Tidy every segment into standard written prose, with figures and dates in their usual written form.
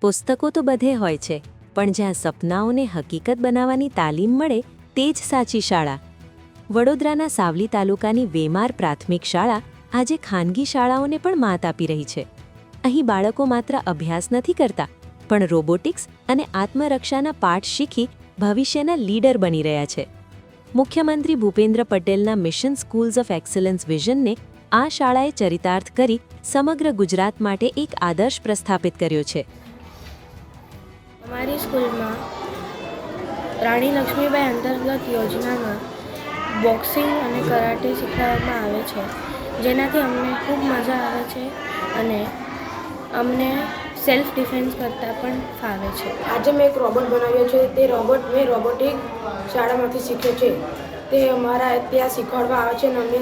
પુસ્તકો તો બધે હોય છે, પણ જ્યાં સપનાઓને હકીકત બનાવવાની તાલીમ મળે તે જ સાચી શાળા. વડોદરાના સાવલી તાલુકાની વેમાર પ્રાથમિક શાળા આજે ખાનગી શાળાઓને પણ માત આપી રહી છે. અહીં બાળકો માત્ર અભ્યાસ નથી કરતા, પણ રોબોટિક્સ અને આત્મરક્ષાના પાઠ શીખી ભવિષ્યના લીડર બની રહ્યા છે. મુખ્યમંત્રી ભૂપેન્દ્ર પટેલના મિશન સ્કૂલ્સ ઓફ એક્સલન્સ વિઝનને આ શાળાએ ચરિતાર્થ કરી સમગ્ર ગુજરાત માટે એક આદર્શ પ્રસ્થાપિત કર્યો છે. અમારી સ્કૂલમાં રાણી લક્ષ્મીબાઈ અંતર્ગત યોજનામાં બોક્સિંગ અને કરાટે શીખવવામાં આવે છે, જેનાથી અમને ખૂબ મજા આવે છે અને અમને સેલ્ફ ડિફેન્સ કરતાં પણ ફાવે છે. આજે મેં એક રોબોટ બનાવ્યો છે. તે રોબોટ મેં રોબોટિક શાળામાંથી શીખ્યો છે. તે અમારા ત્યાં શીખવાડવા આવે છે અને અમે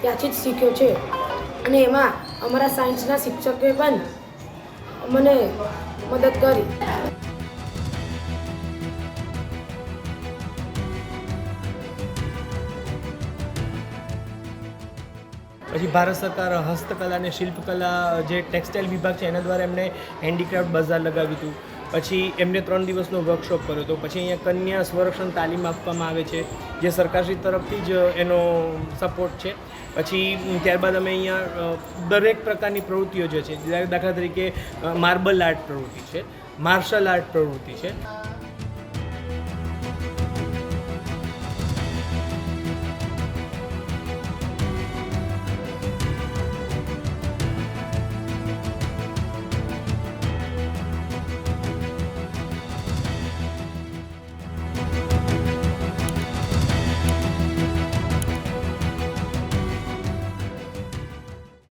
ત્યાંથી જ શીખ્યો છે. અને એમાં અમારા સાયન્સના શિક્ષકોએ પણ મને મદદ કરી. પછી ભારત સરકાર હસ્તકલા અને શિલ્પકલા જે ટેક્સટાઇલ વિભાગ છે એના દ્વારા એમણે હેન્ડીક્રાફ્ટ બજાર લગાવ્યું હતું. પછી એમને 3 દિવસનો વર્કશોપ કર્યો હતો. પછી અહીંયા કન્યા સ્વરક્ષણ તાલીમ આપવામાં આવે છે, જે સરકારશ્રી તરફથી જ એનો સપોર્ટ છે. પછી ત્યારબાદ અમે અહીંયા દરેક પ્રકારની પ્રવૃત્તિઓ જે છે, દાખલા તરીકે માર્બલ આર્ટ પ્રવૃત્તિ છે, માર્શલ આર્ટ પ્રવૃત્તિ છે.